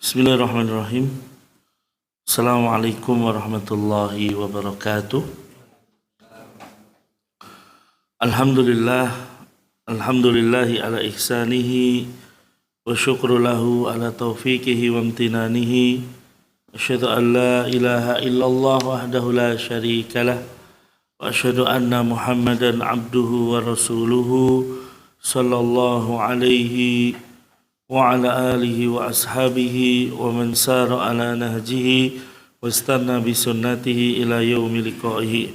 Bismillahirrahmanirrahim. Assalamualaikum warahmatullahi wabarakatuh. Alhamdulillahi ala ihsanihi wa syukru lahu ala taufiqihi wa amtinanihi. Asyhadu an la ilaha illallah wahdahu la syarikalah wa asyhadu anna Muhammadan abduhu wa rasuluhu sallallahu alaihi wa ala alihi wa ashabihi wa man sara ala nahjihi wa istanna bi sunnatihi ila yaumi liqa'ihi.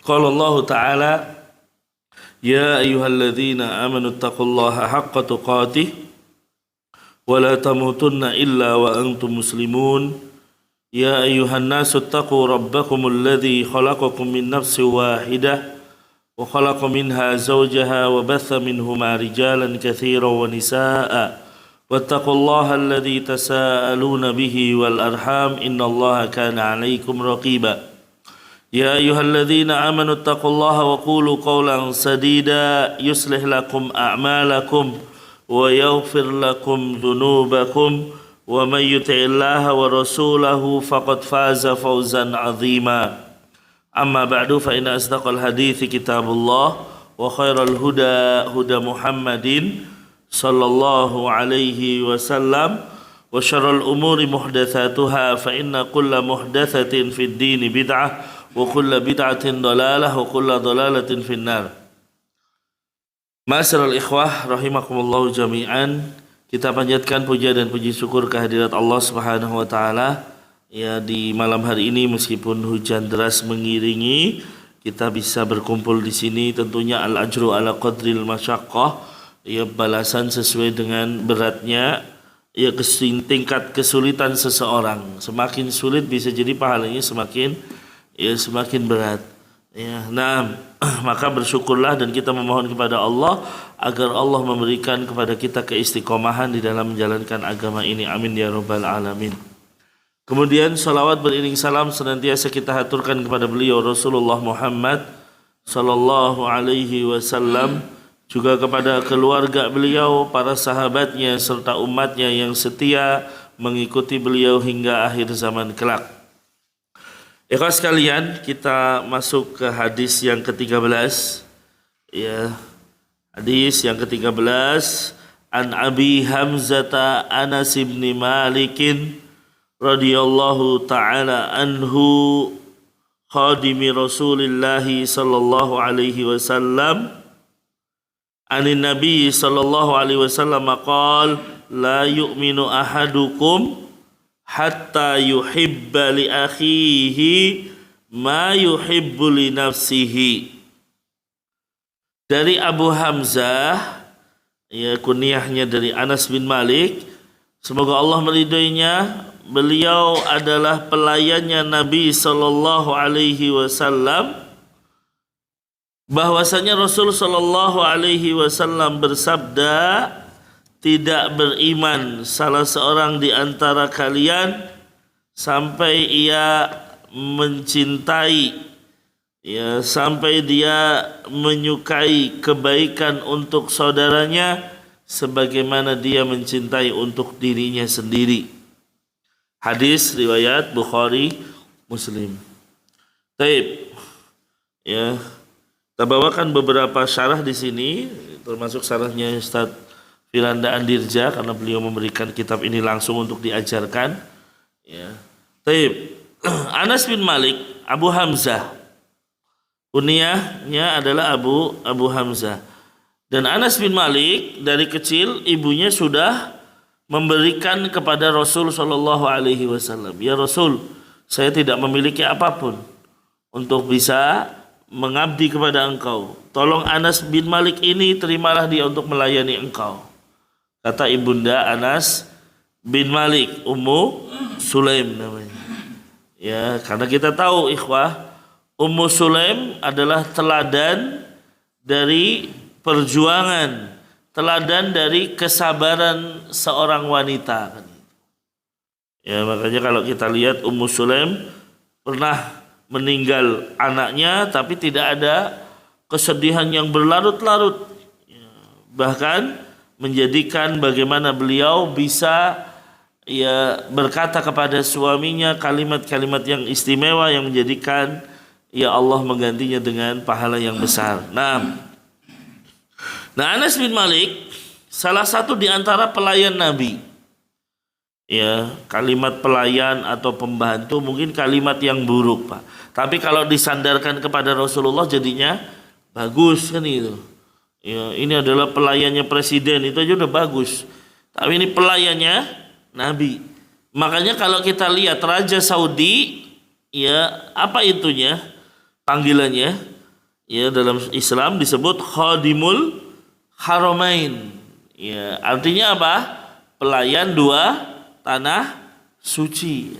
Qala Allah Ta'ala, ya ayyuhalladzina amanu taqullaha haqqa tuqatih wa la tamutunna illa wa antum muslimun. Ya ayyuhan nasu taqu rabbakumul ladzi khalaqakum min nafsin wahidah wa khalaqa minha zawjaha wa batha minhuma rijalan katsiran wa nisaa wattaqullaha alladzi tasaaluna bihi wal arham innallaha kana 'alaikum raqiba. Ya ayyuhalladzina amanu taqullaha wa qulu qawlan sadida yuslih lakum a'malakum wa yaghfir lakum dhunubakum wa may yuti'illaha wa rasulahu faqad faza fawzan 'azima. Amma ba'du fa inna asdaqal hadithi kitabullah wa khairal huda huda Muhammadin sallallahu alaihi wasallam wa syarrul umuri muhdatsatuha fa inna kulla muhdatsatin fid dini bid'ah wa kulla bid'atin dalalah wa kulla dalalatin finnar. Ma'asyiral ikhwah rahimakumullah jami'an, kita panjatkan puja dan puji syukur kehadirat Allah Subhanahu wa taala. Ya, di malam hari ini meskipun hujan deras mengiringi, kita bisa berkumpul di sini. Tentunya al-ajru ala qadril masyaqqah, ya, balasan sesuai dengan beratnya, ya, tingkat kesulitan seseorang. Semakin sulit bisa jadi pahalanya semakin berat. Ya, nah, maka bersyukurlah dan kita memohon kepada Allah agar Allah memberikan kepada kita keistiqomahan di dalam menjalankan agama ini. Amin ya rabbal alamin. Kemudian salawat beriring salam senantiasa kita haturkan kepada beliau Rasulullah Muhammad sallallahu alaihi wasallam, juga kepada keluarga beliau, para sahabatnya serta umatnya yang setia mengikuti beliau hingga akhir zaman kelak. Ikhwas sekalian, kita masuk ke hadis yang ke-13. Ya, hadis yang ke-13, an Abi Hamzata Anas bin Malikin radhiyallahu ta'ala anhu khadimi Rasulillah sallallahu alaihi wasallam anin Nabi sallallahu alaihi wasallam qala la yu'minu ahadukum hatta yuhibba li akhihi ma yuhibbu li nafsihi. Dari Abu Hamzah, ya, kunyahnya dari Anas bin Malik, semoga Allah meridhoinya. Beliau adalah pelayannya Nabi sallallahu alaihi wasallam, bahwasanya Rasul sallallahu alaihi wasallam bersabda, tidak beriman salah seorang di antara kalian sampai ia mencintai, ya, sampai dia menyukai kebaikan untuk saudaranya sebagaimana dia mencintai untuk dirinya sendiri. Hadis riwayat Bukhari Muslim. Taib. Ya, kita bawakan beberapa syarah di sini, termasuk syarahnya Ustaz Firanda Andirja, karena beliau memberikan kitab ini langsung untuk diajarkan. Ya. Taib. Anas bin Malik, Abu Hamzah. Kunyahnya adalah Abu Hamzah. Dan Anas bin Malik dari kecil ibunya sudah memberikan kepada Rasul sallallahu alaihi wasallam, ya Rasul, saya tidak memiliki apapun untuk bisa mengabdi kepada engkau. Tolong Anas bin Malik ini, terimalah dia untuk melayani engkau. Kata ibunda Anas bin Malik, Ummu Sulaim namanya. Ya, karena kita tahu ikhwah, Ummu Sulaim adalah teladan dari perjuangan, teladan dari kesabaran seorang wanita. Ya, makanya kalau kita lihat Ummu Sulaim pernah meninggal anaknya, tapi tidak ada kesedihan yang berlarut-larut. Ya, bahkan menjadikan bagaimana beliau bisa berkata kepada suaminya kalimat-kalimat yang istimewa yang menjadikan Allah menggantinya dengan pahala yang besar. Nah, Anas bin Malik salah satu di antara pelayan Nabi. Kalimat pelayan atau pembantu mungkin kalimat yang buruk, Pak. Tapi kalau disandarkan kepada Rasulullah jadinya bagus kan itu. Ini adalah pelayannya presiden, itu aja udah bagus. Tapi ini pelayannya Nabi. Makanya kalau kita lihat Raja Saudi, apa itunya? Panggilannya, dalam Islam disebut Khadimul Haramain. Artinya apa? Pelayan dua tanah suci.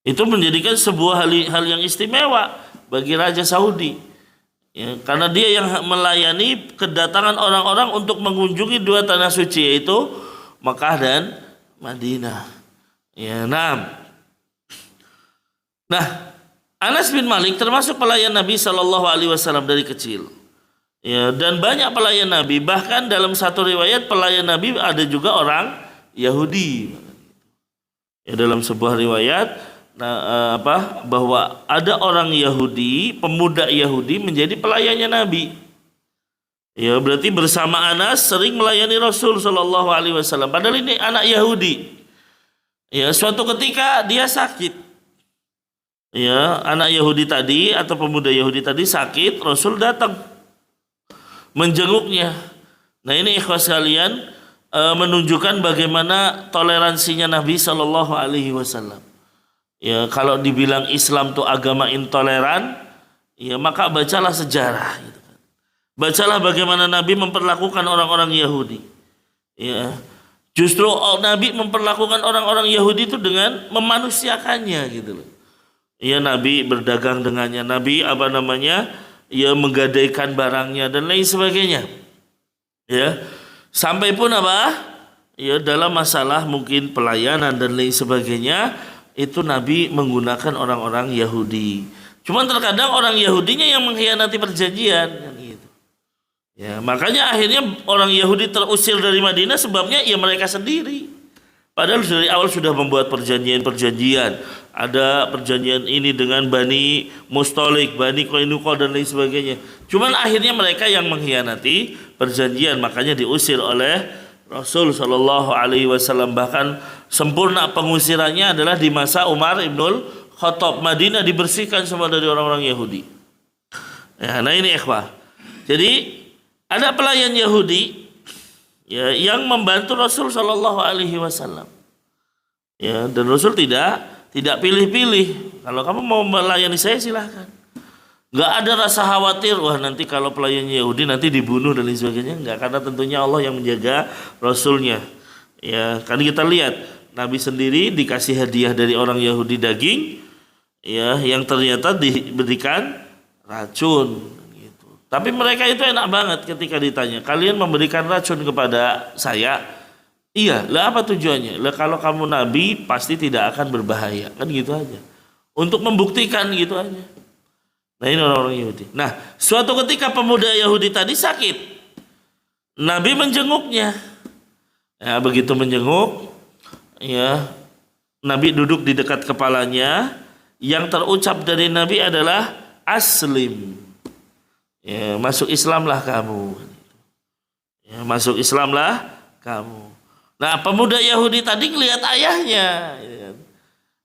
Itu menjadikan sebuah hal yang istimewa bagi Raja Saudi. Karena dia yang melayani kedatangan orang-orang untuk mengunjungi dua tanah suci, yaitu Makkah dan Madinah. Nah, Anas bin Malik termasuk pelayan Nabi Shallallahu Alaihi Wasallam dari kecil. Dan banyak pelayan Nabi. Bahkan dalam satu riwayat pelayan Nabi ada juga orang Yahudi. Dalam sebuah riwayat bahwa ada orang Yahudi, pemuda Yahudi menjadi pelayannya Nabi. Berarti bersama Anas sering melayani Rasul Shallallahu Alaihi Wasallam. Padahal ini anak Yahudi. Suatu ketika dia sakit. Anak Yahudi tadi atau pemuda Yahudi tadi sakit, Rasul datang menjenguknya. Nah, ini ikhwas sekalian menunjukkan bagaimana toleransinya Nabi Shallallahu Alaihi Wasallam. Kalau dibilang Islam itu agama intoleran, maka bacalah sejarah. Bacalah bagaimana Nabi memperlakukan orang-orang Yahudi. Justru Nabi memperlakukan orang-orang Yahudi itu dengan memanusiakannya gitu loh. Nabi berdagang dengannya, Nabi menggadaikan barangnya dan lain sebagainya. Sampai pun dalam masalah mungkin pelayanan dan lain sebagainya, itu Nabi menggunakan orang-orang Yahudi. Cuman terkadang orang Yahudinya yang mengkhianati perjanjian kan gitu. Makanya akhirnya orang Yahudi terusir dari Madinah sebabnya mereka sendiri. Padahal dari awal sudah membuat perjanjian. Ada perjanjian ini dengan Bani Mustalik, Bani Qainuqa dan lain sebagainya. Cuman akhirnya mereka yang mengkhianati perjanjian, makanya diusir oleh Rasul Shallallahu Alaihi Wasallam. Bahkan sempurna pengusirannya adalah di masa Umar ibnul Khattab. Madinah dibersihkan semua dari orang-orang Yahudi. Nah ini ikhwah. Jadi ada pelayan Yahudi yang membantu Rasul Shallallahu Alaihi Wasallam. Dan Rasul tidak pilih-pilih. Kalau kamu mau melayani saya silahkan. Nggak ada rasa khawatir, wah nanti kalau pelayan Yahudi nanti dibunuh dan lain sebagainya. Nggak, karena tentunya Allah yang menjaga Rasulnya. Kan kita lihat Nabi sendiri dikasih hadiah dari orang Yahudi daging, yang ternyata diberikan racun. Gitu. Tapi mereka itu enak banget ketika ditanya, kalian memberikan racun kepada saya? Iya, lah apa tujuannya? Lah kalau kamu Nabi pasti tidak akan berbahaya, kan gitu aja. Untuk membuktikan gitu aja. Nah ini orang-orang Yahudi. Nah suatu ketika pemuda Yahudi tadi sakit, Nabi menjenguknya. Begitu menjenguk, Nabi duduk di dekat kepalanya. Yang terucap dari Nabi adalah aslim. Masuk Islamlah kamu. Masuk Islamlah kamu. Nah pemuda Yahudi tadi ngelihat ayahnya.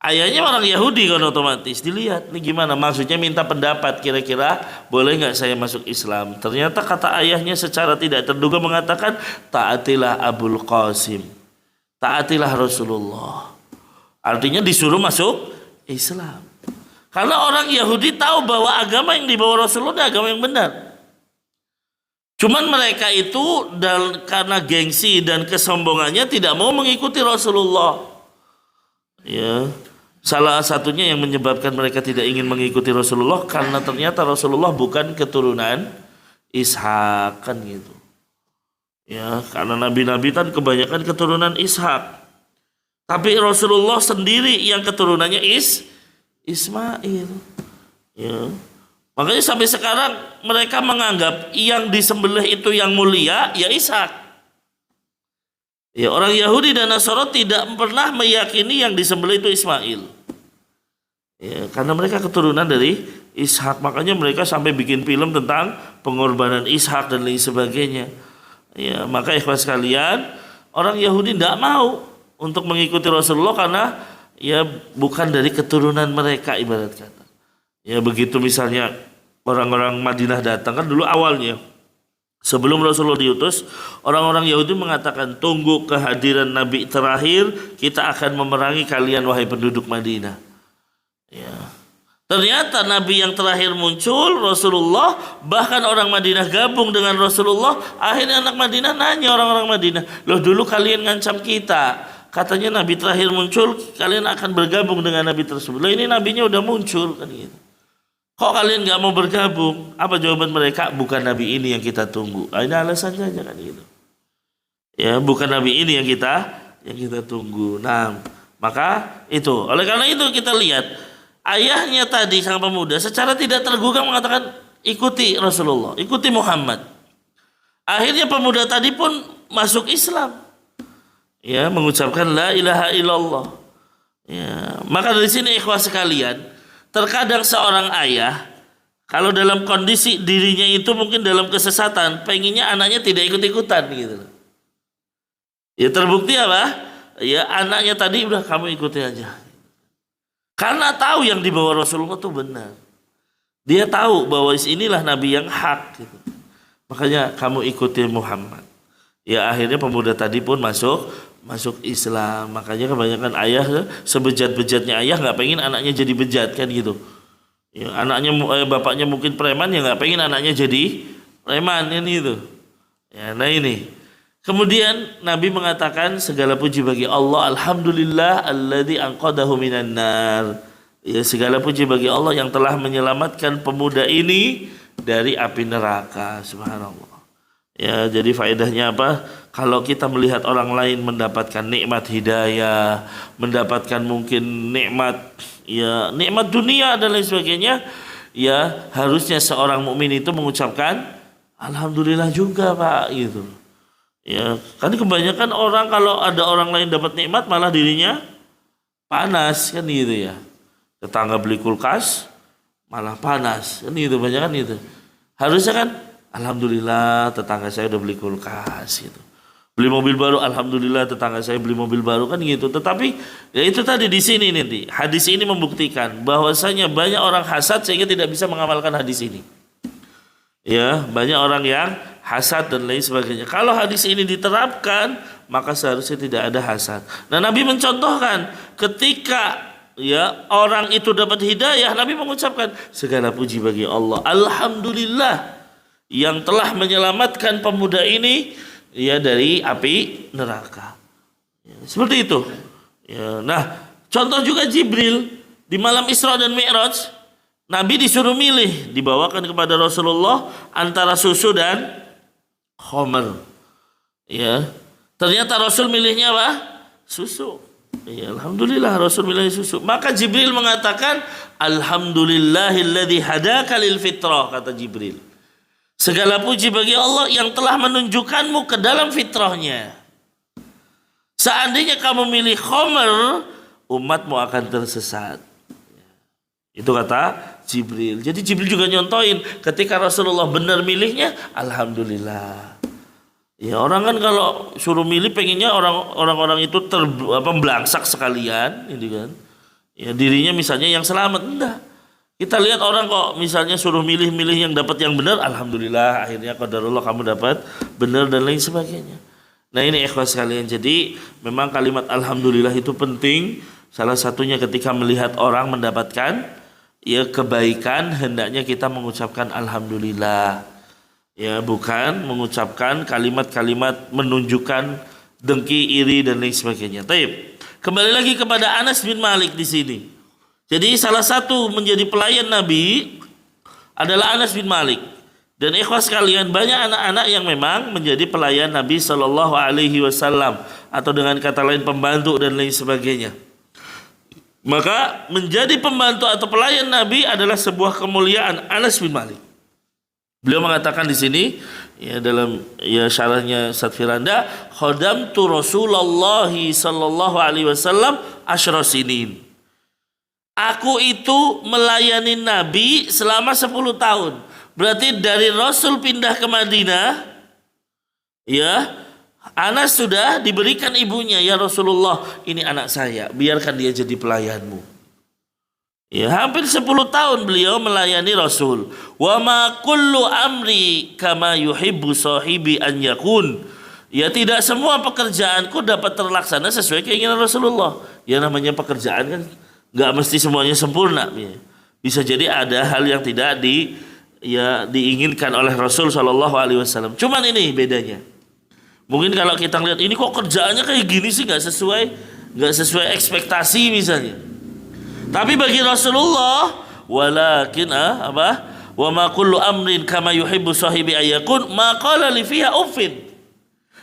Ayahnya orang Yahudi kan otomatis dilihat nih gimana, maksudnya minta pendapat kira-kira boleh nggak saya masuk Islam. Ternyata kata ayahnya secara tidak terduga mengatakan taatilah Abul Qasim, taatilah Rasulullah. Artinya disuruh masuk Islam. Karena orang Yahudi tahu bahwa agama yang dibawa Rasulullah agama yang benar. Cuman mereka itu karena gengsi dan kesombongannya tidak mau mengikuti Rasulullah. Salah satunya yang menyebabkan mereka tidak ingin mengikuti Rasulullah karena ternyata Rasulullah bukan keturunan Ishak kan gitu. Karena nabi-nabi kan kebanyakan keturunan Ishak. Tapi Rasulullah sendiri yang keturunannya Ismail. Makanya sampai sekarang mereka menganggap yang disembelih itu yang mulia ya Ishak. Ya, orang Yahudi dan Nasara tidak pernah meyakini yang disembelih itu Ismail. Ya, karena mereka keturunan dari Ishak, makanya mereka sampai bikin film tentang pengorbanan Ishak dan lain sebagainya. Ya, maka ikhwas sekalian, orang Yahudi tidak mau untuk mengikuti Rasulullah karena ya bukan dari keturunan mereka ibarat kata. Ya begitu misalnya orang-orang Madinah datang kan dulu awalnya sebelum Rasulullah diutus, orang-orang Yahudi mengatakan tunggu kehadiran Nabi terakhir, kita akan memerangi kalian wahai penduduk Madinah. Ya. Ternyata Nabi yang terakhir muncul Rasulullah, bahkan orang Madinah gabung dengan Rasulullah. Akhirnya anak Madinah nanya orang-orang Madinah, loh dulu kalian ngancam kita, katanya Nabi terakhir muncul, kalian akan bergabung dengan Nabi tersebut. Loh ini Nabinya udah muncul kan gitu. Kok kalian nggak mau bergabung? Apa jawaban mereka? Bukan Nabi ini yang kita tunggu. Ini alasannya aja kan gitu. Ya bukan Nabi ini yang kita tunggu. Nah maka itu. Oleh karena itu kita lihat ayahnya tadi sang pemuda secara tidak tergugah mengatakan ikuti Rasulullah, ikuti Muhammad. Akhirnya pemuda tadi pun masuk Islam. Ya, mengucapkan la ilaha illallah. Ya, maka dari sini ikhwah sekalian, terkadang seorang ayah kalau dalam kondisi dirinya itu mungkin dalam kesesatan, pengennya anaknya tidak ikut-ikutan gitu. Ya terbukti apa? Ya anaknya tadi udah kamu ikuti aja. Karena tahu yang dibawa Rasulullah itu benar. Dia tahu bahwa inilah Nabi yang hak gitu. Makanya kamu ikuti Muhammad. Ya akhirnya pemuda tadi pun masuk Islam. Makanya kebanyakan ayah sebejat-bejatnya ayah nggak pengen anaknya jadi bejat kan gitu. Ya, bapaknya mungkin preman ya nggak pengen anaknya jadi preman ini gitu. Ya, nah ini. Kemudian Nabi mengatakan segala puji bagi Allah, alhamdulillah alladzi anqadahu minan nar. Ya, segala puji bagi Allah yang telah menyelamatkan pemuda ini dari api neraka. Subhanallah. Ya, jadi faedahnya apa? Kalau kita melihat orang lain mendapatkan nikmat hidayah, mendapatkan mungkin nikmat dunia dan lain sebagainya, ya harusnya seorang mukmin itu mengucapkan alhamdulillah juga, Pak, gitu. Ya, kan kebanyakan orang kalau ada orang lain dapat nikmat malah dirinya panas kan gitu ya. Tetangga beli kulkas malah panas kan gitu, banyak kan gitu. Harusnya kan alhamdulillah tetangga saya udah beli kulkas gitu. Beli mobil baru, alhamdulillah tetangga saya beli mobil baru kan gitu. Tetapi ya itu tadi di sini nanti hadis ini membuktikan bahwasanya banyak orang hasad sehingga tidak bisa mengamalkan hadis ini. Ya, banyak orang yang hasad dan lain sebagainya. Kalau hadis ini diterapkan, maka seharusnya tidak ada hasad. Nah, Nabi mencontohkan ketika ya orang itu dapat hidayah, Nabi mengucapkan segala puji bagi Allah, alhamdulillah yang telah menyelamatkan pemuda ini ya dari api neraka. Ya, seperti itu. Ya, nah, contoh juga Jibril di malam Isra dan Mi'raj, Nabi disuruh milih, dibawakan kepada Rasulullah antara susu dan khamr. Ya, ternyata Rasul milihnya apa? Susu. Ya, alhamdulillah Rasul milih susu. Maka Jibril mengatakan, alhamdulillahilladzi hadaka lil fitrah, kata Jibril. Segala puji bagi Allah yang telah menunjukkanmu ke dalam fitrahnya. Seandainya kamu milih khamr, umatmu akan tersesat. Itu kata Jibril. Jadi Jibril juga nyontoin ketika Rasulullah benar milihnya, alhamdulillah. Ya orang kan kalau suruh milih pengennya orang-orang itu belangsak sekalian, gitu kan. Ya dirinya misalnya yang selamat, enggak. Kita lihat orang kok misalnya suruh milih-milih yang dapat yang benar, alhamdulillah akhirnya qadarullah kamu dapat benar dan lain sebagainya. Nah ini ikhwas sekalian. Jadi memang kalimat alhamdulillah itu penting. Salah satunya ketika melihat orang mendapatkan ya kebaikan, hendaknya kita mengucapkan alhamdulillah. Ya bukan mengucapkan kalimat-kalimat menunjukkan dengki, iri dan lain sebagainya. Taib. Kembali lagi kepada Anas bin Malik di sini. Jadi salah satu menjadi pelayan Nabi adalah Anas bin Malik. Dan ikhwas sekalian, banyak anak-anak yang memang menjadi pelayan Nabi Shallallahu Alaihi Wasallam atau dengan kata lain pembantu dan lain sebagainya. Maka menjadi pembantu atau pelayan Nabi adalah sebuah kemuliaan. Anas bin Malik, beliau mengatakan di sini, Ya dalam ya syarahnya Ustaz Firanda, khadamtu Rasulullah sallallahu alaihi wasallam asyra sinin. Aku itu melayani Nabi selama 10 tahun. Berarti dari Rasul pindah ke Madinah, ya, Anas sudah diberikan ibunya, ya Rasulullah, ini anak saya, biarkan dia jadi pelayanmu. Ya, hampir 10 tahun beliau melayani Rasul. Wa ma kullu amri kama yuhibbu sahibi an yakun. Ya, tidak semua pekerjaanku dapat terlaksana sesuai keinginan Rasulullah. Ya, namanya pekerjaan kan nggak mesti semuanya sempurna. Ya. Bisa jadi ada hal yang tidak diinginkan oleh Rasul Shallallahu Alaihi Wasallam. Cuman ini bedanya. Mungkin kalau kita lihat ini kok kerjaannya kayak gini sih nggak sesuai ekspektasi misalnya. Tapi bagi Rasulullah, walakin wa ma kullu amrin kama yuhibbu sahibi ayakun ma qala li fiha uffin.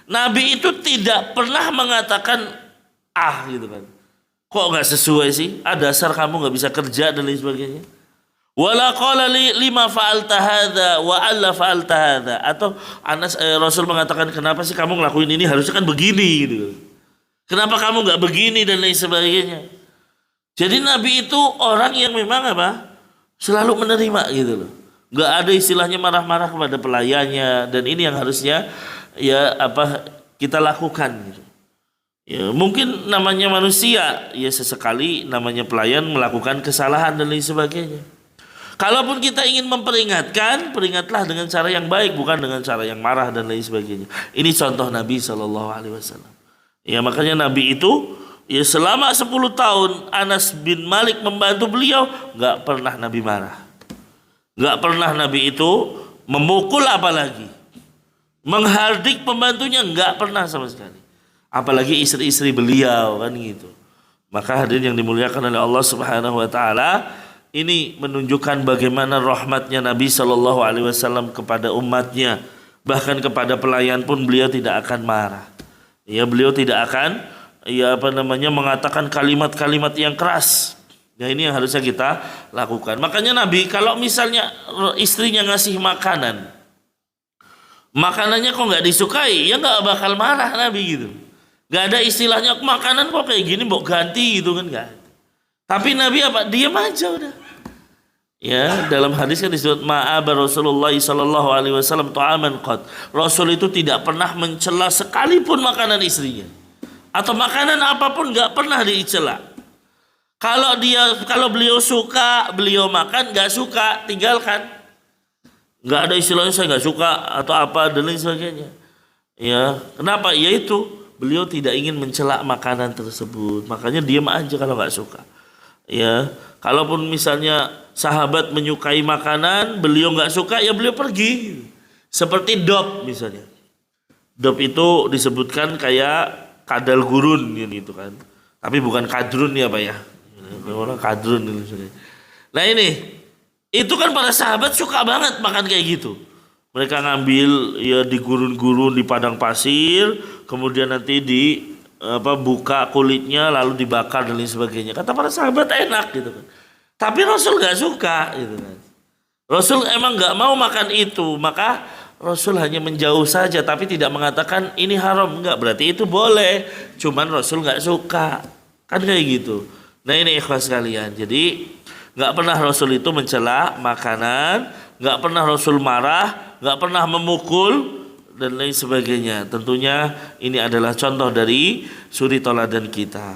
Nabi itu tidak pernah mengatakan gitu kan. Kok nggak sesuai sih? Dasar kamu nggak bisa kerja dan lain sebagainya. Wala qala lima fa'alta hadza wa alla fa'alta hadza. Atau Rasul mengatakan, kenapa sih kamu ngelakuin ini, harusnya kan begini gitu. Kenapa kamu nggak begini dan lain sebagainya. Jadi Nabi itu orang yang memang selalu menerima gitu loh. Nggak ada istilahnya marah-marah kepada pelayannya, dan ini yang harusnya kita lakukan gitu. Ya, mungkin namanya manusia, ya sesekali namanya pelayan melakukan kesalahan dan lain sebagainya. Kalaupun kita ingin memperingatkan, peringatlah dengan cara yang baik, bukan dengan cara yang marah dan lain sebagainya. Ini contoh Nabi Shallallahu Alaihi Wasallam. Ya, makanya Nabi itu ya selama 10 tahun Anas bin Malik membantu beliau, nggak pernah Nabi marah, nggak pernah Nabi itu memukul, apalagi menghardik pembantunya, nggak pernah sama sekali. Apalagi istri-istri beliau kan gitu. Maka hadirin yang dimuliakan oleh Allah Subhanahu wa taala, ini menunjukkan bagaimana rahmatnya Nabi Shallallahu alaihi wasallam kepada umatnya. Bahkan kepada pelayan pun beliau tidak akan marah. Ya, beliau tidak akan mengatakan kalimat-kalimat yang keras. Ya, ini yang harusnya kita lakukan. Makanya Nabi kalau misalnya istrinya ngasih makanannya kok nggak disukai, ya nggak bakal marah Nabi gitu. Gak ada istilahnya makanan kok kayak gini mau ganti gitu kan, gak. Tapi Nabi diam aja udah. Ya, dalam hadis kan disebut ma'aba Rasulullah sallallahu alaihi wasallam ta'aman qad. Rasul itu tidak pernah mencela sekalipun makanan istrinya. Atau makanan apapun gak pernah dicela. Kalau beliau suka, beliau makan, gak suka, tinggalkan. Gak ada istilahnya saya gak suka atau apa dan lain sebagainya. Ya, kenapa? Ya itu, beliau tidak ingin mencela makanan tersebut, makanya diam aja kalau nggak suka. Ya, kalaupun misalnya sahabat menyukai makanan, beliau nggak suka, ya beliau pergi. Seperti dop misalnya. Dop itu disebutkan kayak kadal gurun gitu kan. Tapi bukan kadrun ya Pak ya. Orang kadrun gitu. Nah ini, itu kan para sahabat suka banget makan kayak gitu. Mereka ngambil ya di gurun-gurun di padang pasir, kemudian nanti buka kulitnya lalu dibakar dan lain sebagainya. Kata para sahabat enak gitu kan. Tapi Rasul nggak suka gitu kan. Rasul emang nggak mau makan itu, maka Rasul hanya menjauh saja, tapi tidak mengatakan ini haram, enggak, berarti itu boleh. Cuman Rasul nggak suka, kan kayak gitu. Nah ini ikhlas sekalian. Jadi nggak pernah Rasul itu mencela makanan, nggak pernah Rasul marah, nggak pernah memukul dan lain sebagainya. Tentunya ini adalah contoh dari suri toladan kita.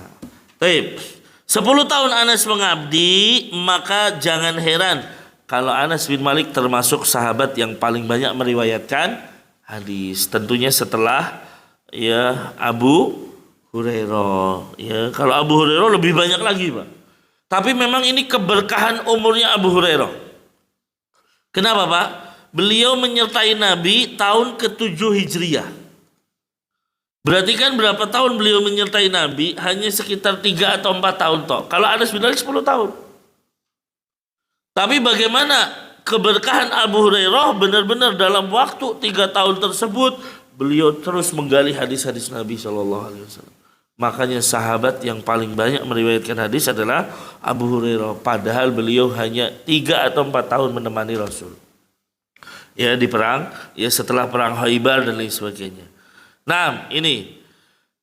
Baik, 10 tahun Anas mengabdi, maka jangan heran kalau Anas bin Malik termasuk sahabat yang paling banyak meriwayatkan hadis. Tentunya setelah ya Abu Hurairah. Ya, kalau Abu Hurairah lebih banyak lagi, Pak. Tapi memang ini keberkahan umurnya Abu Hurairah. Kenapa, Pak? Beliau menyertai Nabi tahun ke-7 Hijriah. Berarti kan berapa tahun beliau menyertai Nabi? Hanya sekitar 3 atau 4 tahun toh. Kalau Anas bin Malik 10 tahun. Tapi bagaimana keberkahan Abu Hurairah, benar-benar dalam waktu 3 tahun tersebut beliau terus menggali hadis-hadis Nabi SAW. Makanya sahabat yang paling banyak meriwayatkan hadis adalah Abu Hurairah. Padahal beliau hanya 3 atau 4 tahun menemani Rasul. ya di perang ya setelah perang Khaibar dan lain sebagainya. Nah, ini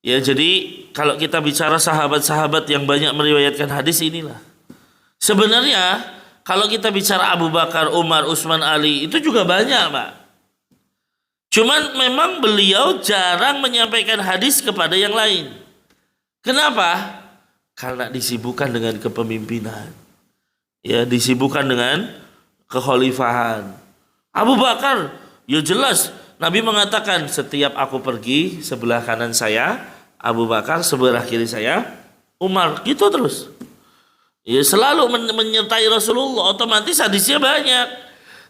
ya jadi kalau kita bicara sahabat-sahabat yang banyak meriwayatkan hadis inilah. Sebenarnya kalau kita bicara Abu Bakar, Umar, Utsman, Ali itu juga banyak, Pak. Cuman memang beliau jarang menyampaikan hadis kepada yang lain. Kenapa? Karena disibukkan dengan kepemimpinan. Ya, disibukkan dengan kekhalifahan. Abu Bakar, ya jelas Nabi mengatakan setiap aku pergi sebelah kanan saya Abu Bakar, sebelah kiri saya Umar, gitu terus. Ya selalu menyertai Rasulullah, otomatis hadisnya banyak.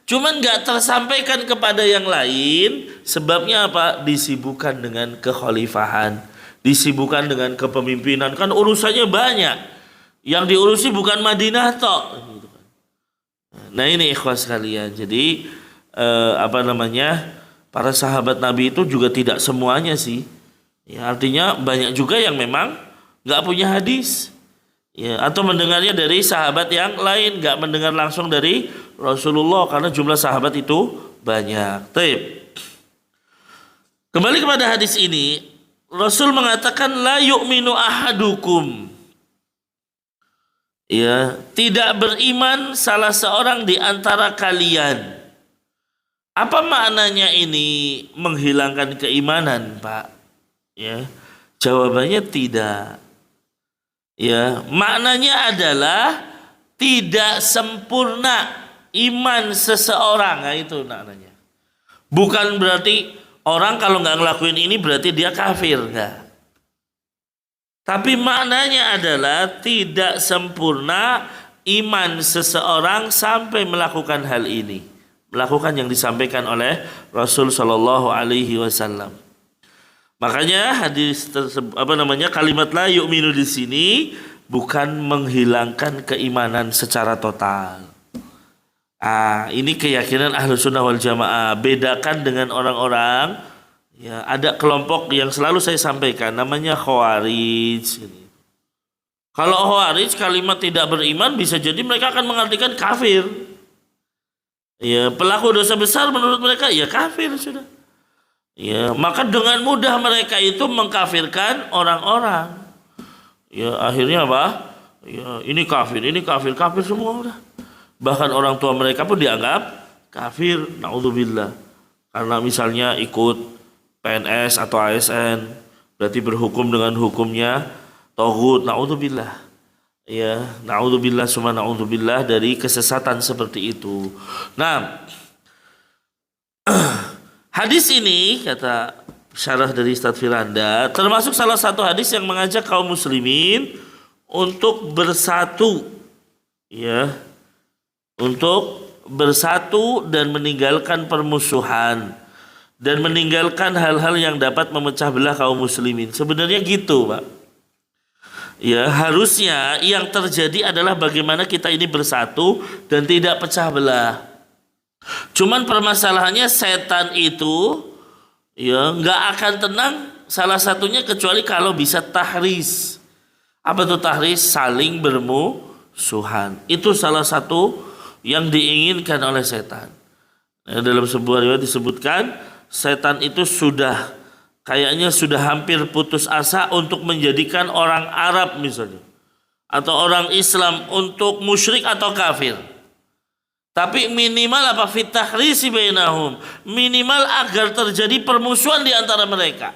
Cuman nggak tersampaikan kepada yang lain, sebabnya apa? Disibukkan dengan kekhalifahan, disibukkan dengan kepemimpinan, kan urusannya banyak. Yang diurusi bukan Madinah tok. Nah ini ikhwas sekalian. Jadi para sahabat Nabi itu juga tidak semuanya sih. Ya, artinya banyak juga yang memang nggak punya hadis. Ya, atau mendengarnya dari sahabat yang lain, nggak mendengar langsung dari Rasulullah karena jumlah sahabat itu banyak. Taib. Kembali kepada hadis ini, Rasul mengatakan la yu'minu ahadukum. Ya, tidak beriman salah seorang di antara kalian. Apa maknanya ini menghilangkan keimanan, Pak? Ya, jawabannya tidak. Ya, maknanya adalah tidak sempurna iman seseorang. Nah, itu maknanya. Bukan berarti orang kalau nggak ngelakuin ini berarti dia kafir, enggak. Tapi maknanya adalah tidak sempurna iman seseorang sampai melakukan hal ini, melakukan yang disampaikan oleh Rasul Shallallahu Alaihi Wasallam. Makanya hadis tersebut, kalimat la yu'minu di sini bukan menghilangkan keimanan secara total. Ini keyakinan Ahlus Sunnah wal Jamaah. Bedakan dengan orang-orang, ya ada kelompok yang selalu saya sampaikan namanya Khawarij. Kalau Khawarij kalimat tidak beriman bisa jadi mereka akan mengartikan kafir. Ya, pelaku dosa besar menurut mereka ya kafir sudah. Ya, maka dengan mudah mereka itu mengkafirkan orang-orang. Ya, akhirnya apa? Ya, ini kafir semua udah. Bahkan orang tua mereka pun dianggap kafir, naudzubillah. Karena misalnya ikut PNS atau ASN, berarti berhukum dengan hukumnya taghut, naudzubillah. Ya, naudzubillah summa naudzubillah dari kesesatan seperti itu. Nah, hadis ini kata syarah dari Ustaz Firanda termasuk salah satu hadis yang mengajak kaum muslimin untuk bersatu, ya, untuk bersatu dan meninggalkan permusuhan dan meninggalkan hal-hal yang dapat memecah belah kaum muslimin. Sebenarnya gitu, Pak. Ya, harusnya yang terjadi adalah bagaimana kita ini bersatu dan tidak pecah belah. Cuman permasalahannya setan itu ya nggak akan tenang salah satunya kecuali kalau bisa tahris. Apa itu tahris? Saling bermusuhan. Itu salah satu yang diinginkan oleh setan. Nah, dalam sebuah riwayat disebutkan setan itu kayaknya sudah hampir putus asa untuk menjadikan orang Arab misalnya atau orang Islam untuk musyrik atau kafir. Tapi minimal apa? Fitahrisi bainahum. Minimal agar terjadi permusuhan di antara mereka.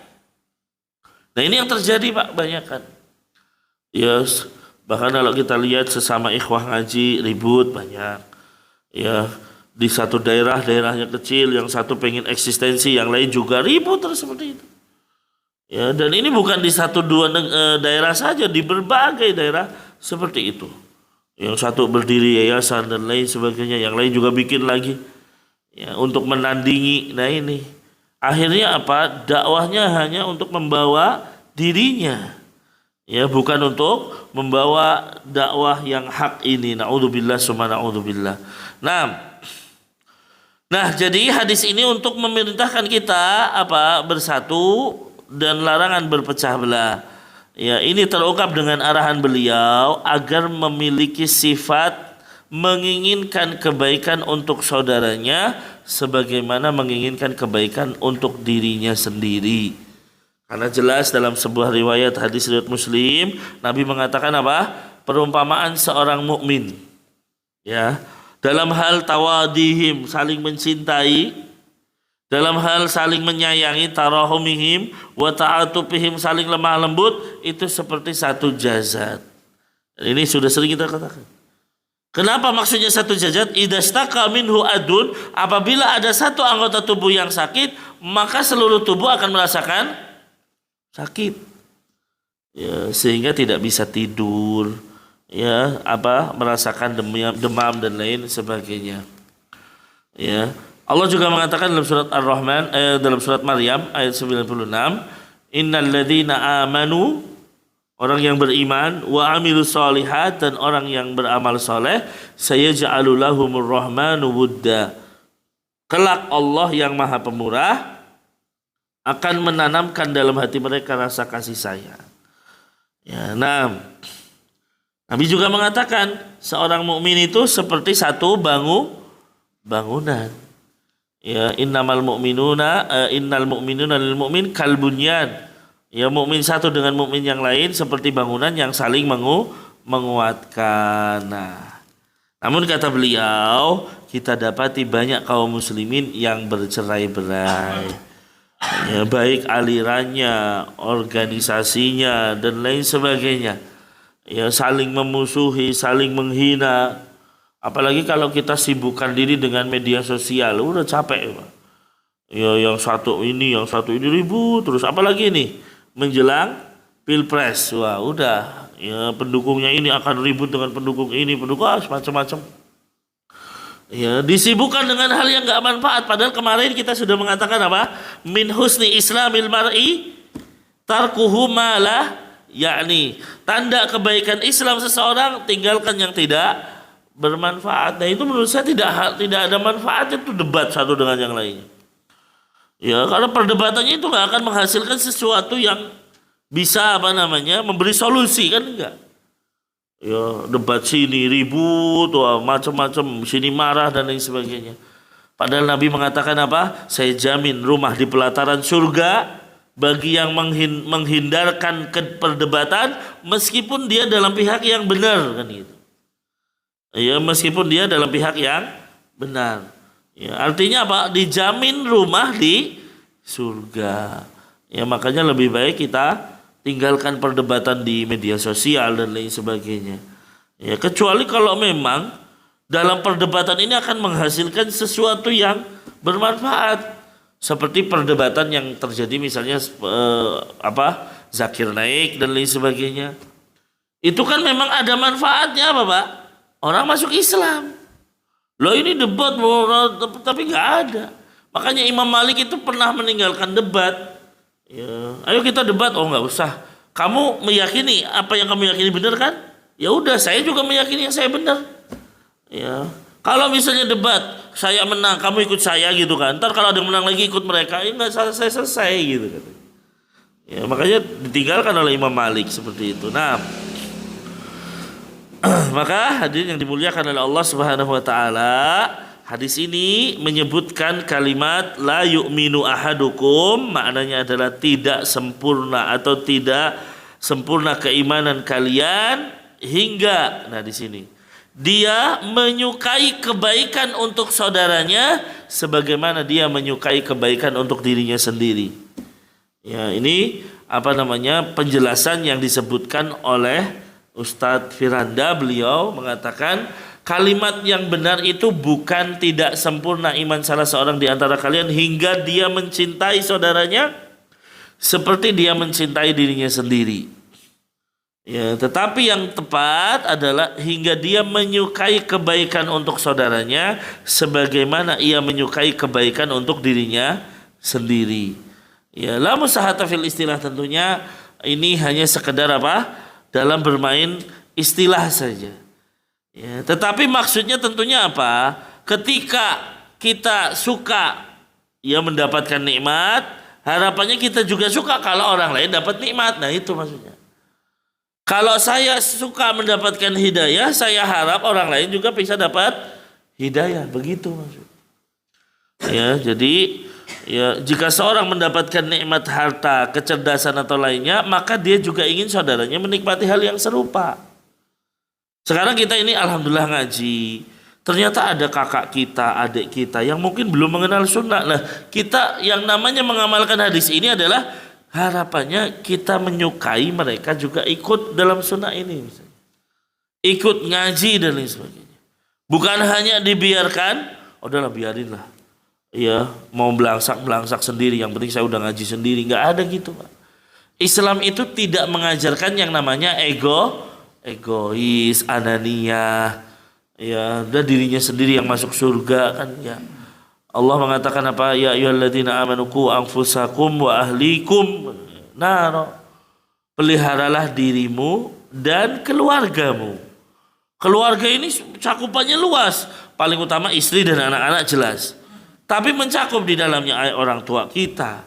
Nah ini yang terjadi, Pak, banyak kan. Yes. Bahkan kalau kita lihat sesama ikhwah ngaji ribut banyak. Ya, di satu daerahnya kecil, yang satu pengen eksistensi, yang lain juga ribut terus seperti itu. Ya, dan ini bukan di satu dua daerah saja, di berbagai daerah seperti itu. Yang satu berdiri yayasan dan lain sebagainya, yang lain juga bikin lagi ya untuk menandingi. Nah ini akhirnya apa? Dakwahnya hanya untuk membawa dirinya, ya bukan untuk membawa dakwah yang hak ini. Naudzubillah summa naudzubillah. Nah jadi hadis ini untuk memerintahkan kita apa? Bersatu dan larangan berpecah belah. Ya, ini terungkap dengan arahan beliau agar memiliki sifat menginginkan kebaikan untuk saudaranya sebagaimana menginginkan kebaikan untuk dirinya sendiri. Karena jelas dalam sebuah riwayat hadis riwayat Muslim, Nabi mengatakan apa? Perumpamaan seorang mukmin, ya, dalam hal tawadihim, saling mencintai, dalam hal saling menyayangi, tarahumihim wa ta'atupihim, saling lemah lembut, itu seperti satu jasad. Ini sudah sering kita katakan. Kenapa maksudnya satu jasad? Idastaka minhu adun, apabila ada satu anggota tubuh yang sakit, maka seluruh tubuh akan merasakan sakit. Ya, sehingga tidak bisa tidur, ya, merasakan demam dan lain sebagainya. Ya. Allah juga mengatakan dalam surat Ar-Rahman, dalam surat Maryam ayat 96, innal ladzina amanu, orang yang beriman, wa amilus solihat, dan orang yang beramal soleh, sayaj'alu lahumur rahmanu wudda. Kelak Allah yang Maha Pemurah akan menanamkan dalam hati mereka rasa kasih sayang. Ya, nah, Nabi juga mengatakan seorang mukmin itu seperti satu bangunan. Ya, innal mu'minuna lil mu'min kal bunyan. Ya, mukmin satu dengan mukmin yang lain seperti bangunan yang saling menguatkan. Nah, namun kata beliau, kita dapati banyak kaum muslimin yang bercerai-berai. Ya, baik alirannya, organisasinya, dan lain sebagainya. Ya, saling memusuhi, saling menghina. Apalagi kalau kita sibukkan diri dengan media sosial, udah capek, Pak. Ya, yang satu ini ribut terus. Apalagi ini menjelang pilpres, wah udah. Ya, pendukungnya ini akan ribut dengan pendukung ini, macam-macam. Ya, disibukkan dengan hal yang enggak manfaat. Padahal kemarin kita sudah mengatakan apa? Min husni islamil mar'i tarkuhu ma la yakni. Tanda kebaikan Islam seseorang tinggalkan yang tidak bermanfaat. Nah, itu menurut saya tidak ada manfaatnya itu debat satu dengan yang lainnya. Ya, karena perdebatannya itu enggak akan menghasilkan sesuatu yang bisa memberi solusi, kan enggak. Ya, debat sini ribut, macam-macam, sini marah dan lain sebagainya. Padahal Nabi mengatakan apa? Saya jamin rumah di pelataran surga bagi yang menghindarkan perdebatan meskipun dia dalam pihak yang benar, kan gitu. Ya, meskipun dia dalam pihak yang benar. Ya, artinya apa? Dijamin rumah di surga. Ya, makanya lebih baik kita tinggalkan perdebatan di media sosial dan lain sebagainya. Ya, kecuali kalau memang dalam perdebatan ini akan menghasilkan sesuatu yang bermanfaat. Seperti perdebatan yang terjadi misalnya Zakir Naik dan lain sebagainya. Itu kan memang ada manfaatnya apa, Pak? Orang masuk Islam. Loh, ini debat tapi nggak ada. Makanya Imam Malik itu pernah meninggalkan debat. Ya, ayo kita debat. Oh, nggak usah. Kamu meyakini apa yang kamu yakini benar kan? Ya udah, saya juga meyakini yang saya benar. Ya, kalau misalnya debat, saya menang, kamu ikut saya gitu kan? Ntar kalau ada yang menang lagi ikut mereka, ya nggak selesai gitu kan? Ya, makanya ditinggalkan oleh Imam Malik seperti itu. Nah, maka hadirin yang dimuliakan oleh Allah Subhanahu Wa Taala, hadis ini menyebutkan kalimat la yu'minu ahadukum, maknanya adalah tidak sempurna atau tidak sempurna keimanan kalian hingga, nah di sini dia menyukai kebaikan untuk saudaranya sebagaimana dia menyukai kebaikan untuk dirinya sendiri. Ya, ini penjelasan yang disebutkan oleh Ustadz Firanda. Beliau mengatakan kalimat yang benar itu bukan tidak sempurna iman salah seorang di antara kalian hingga dia mencintai saudaranya seperti dia mencintai dirinya sendiri. Ya, tetapi yang tepat adalah hingga dia menyukai kebaikan untuk saudaranya sebagaimana ia menyukai kebaikan untuk dirinya sendiri. Ya, la musahata fil istilah, tentunya ini hanya sekedar dalam bermain istilah saja. Ya, tetapi maksudnya tentunya apa? Ketika kita suka mendapatkan nikmat, harapannya kita juga suka kalau orang lain dapat nikmat. Nah, itu maksudnya. Kalau saya suka mendapatkan hidayah, saya harap orang lain juga bisa dapat hidayah. Begitu maksudnya. Ya, jadi ya jika seorang mendapatkan nikmat harta, kecerdasan atau lainnya, maka dia juga ingin saudaranya menikmati hal yang serupa. Sekarang kita ini alhamdulillah ngaji. Ternyata ada kakak kita, adik kita yang mungkin belum mengenal sunnah. Nah, kita yang namanya mengamalkan hadis ini adalah harapannya kita menyukai mereka juga ikut dalam sunnah ini. Misalnya. Ikut ngaji dan lain sebagainya. Bukan hanya dibiarkan, udahlah biarin lah. Ya, mau belangsak sendiri, yang penting saya udah ngaji sendiri. Nggak ada gitu, Pak. Islam itu tidak mengajarkan yang namanya egois, anania, ya, udah dirinya sendiri yang masuk surga kan ya. Allah mengatakan apa? Ya ayyuhalladzina amanu qu anfusakum wa ahlikum nar. Peliharalah dirimu dan keluargamu. Keluarga ini cakupannya luas. Paling utama istri dan anak-anak jelas. Tapi mencakup di dalamnya orang tua kita,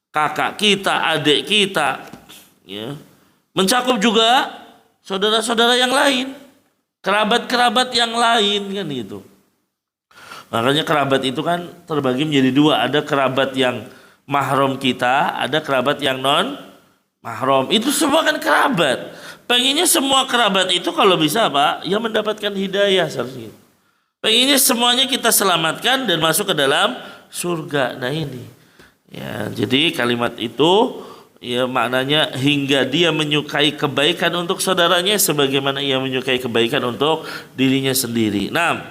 kakak kita, adik kita, ya. Mencakup juga saudara-saudara yang lain, kerabat-kerabat yang lain kan gitu. Makanya kerabat itu kan terbagi menjadi dua, ada kerabat yang mahram kita, ada kerabat yang non mahram. Itu semua kan kerabat. Pengennya semua kerabat itu kalau bisa Pak, ya mendapatkan hidayah seharusnya. Pengennya semuanya kita selamatkan dan masuk ke dalam surga. Nah ini, ya jadi kalimat itu ya maknanya hingga dia menyukai kebaikan untuk saudaranya sebagaimana ia menyukai kebaikan untuk dirinya sendiri. Nah,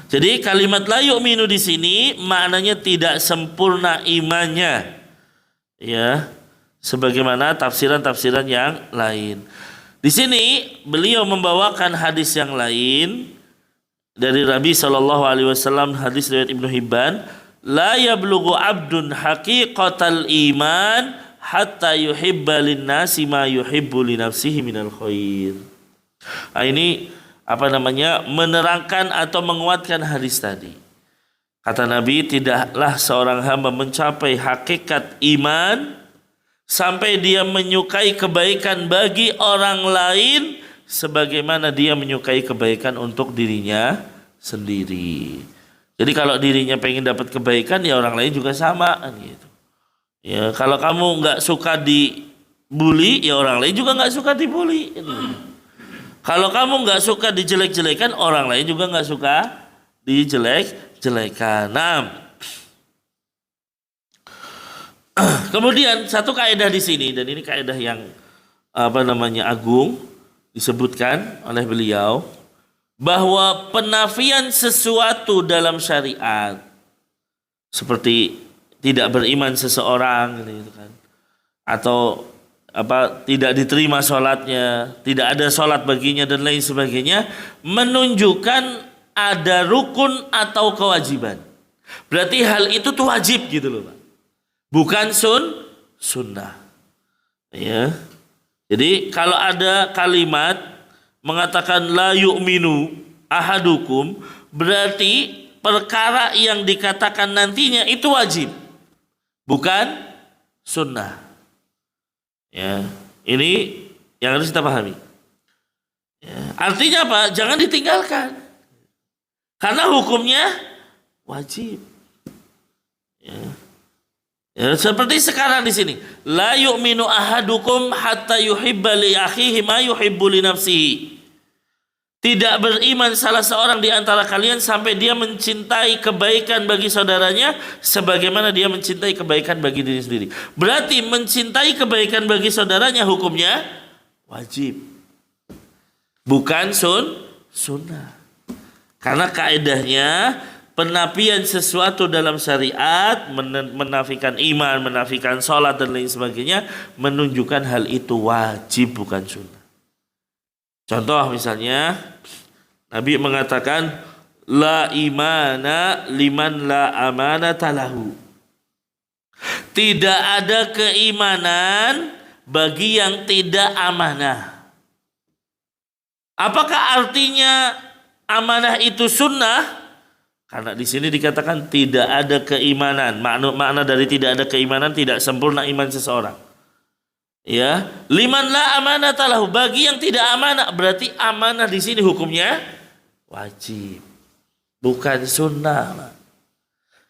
jadi kalimat la yu'minu di sini maknanya tidak sempurna imannya, ya, sebagaimana tafsiran-tafsiran yang lain. Di sini beliau membawakan hadis yang lain. Dari Nabi SAW, hadis riwayat Ibnu Hibban, la yablughu abdun haqiqatal iman hatta yuhibba linnasi ma yuhibbu li nafsihi minal khair. Nah, ini menerangkan atau menguatkan hadis tadi. Kata Nabi, tidaklah seorang hamba mencapai hakikat iman sampai dia menyukai kebaikan bagi orang lain sebagaimana dia menyukai kebaikan untuk dirinya sendiri. Jadi kalau dirinya pengen dapat kebaikan, ya orang lain juga sama kan gitu. Ya, kalau kamu nggak suka dibully, ya orang lain juga nggak suka dibully. Gitu. Kalau kamu nggak suka dijelek-jelekan, orang lain juga nggak suka dijelek-jelekan. Nah, kemudian satu kaidah di sini, dan ini kaidah yang agung, disebutkan oleh beliau bahwa penafian sesuatu dalam syariat seperti tidak beriman seseorang gitu kan, atau tidak diterima sholatnya, tidak ada sholat baginya dan lain sebagainya, menunjukkan ada rukun atau kewajiban. Berarti hal itu tuh wajib gitu loh Pak, bukan sunnah, ya. Jadi kalau ada kalimat mengatakan la yu'minu ahadukum, berarti perkara yang dikatakan nantinya itu wajib, bukan sunnah. Ya, ini yang harus kita pahami. Ya, artinya apa? Jangan ditinggalkan, karena hukumnya wajib. Ya. Ya, seperti sekarang di sini, la yu'minu ahadukum hatta yuhibba li akhihi ma yuhibbu li nafsihi. Tidak beriman salah seorang di antara kalian sampai dia mencintai kebaikan bagi saudaranya sebagaimana dia mencintai kebaikan bagi diri sendiri. Berarti mencintai kebaikan bagi saudaranya hukumnya wajib, bukan sunnah. Karena kaidahnya penafian sesuatu dalam syariat, menafikan iman, menafikan sholat dan lain sebagainya, menunjukkan hal itu wajib bukan sunnah. Contoh misalnya, Nabi mengatakan la imana liman la amanata lahu. Tidak ada keimanan bagi yang tidak amanah. Apakah artinya amanah itu sunnah? Karena di sini dikatakan tidak ada keimanan. Makna dari tidak ada keimanan, tidak sempurna iman seseorang. Ya, liman la amanata lahu, bagi yang tidak amanah. Berarti amanah di sini hukumnya wajib, bukan sunnah.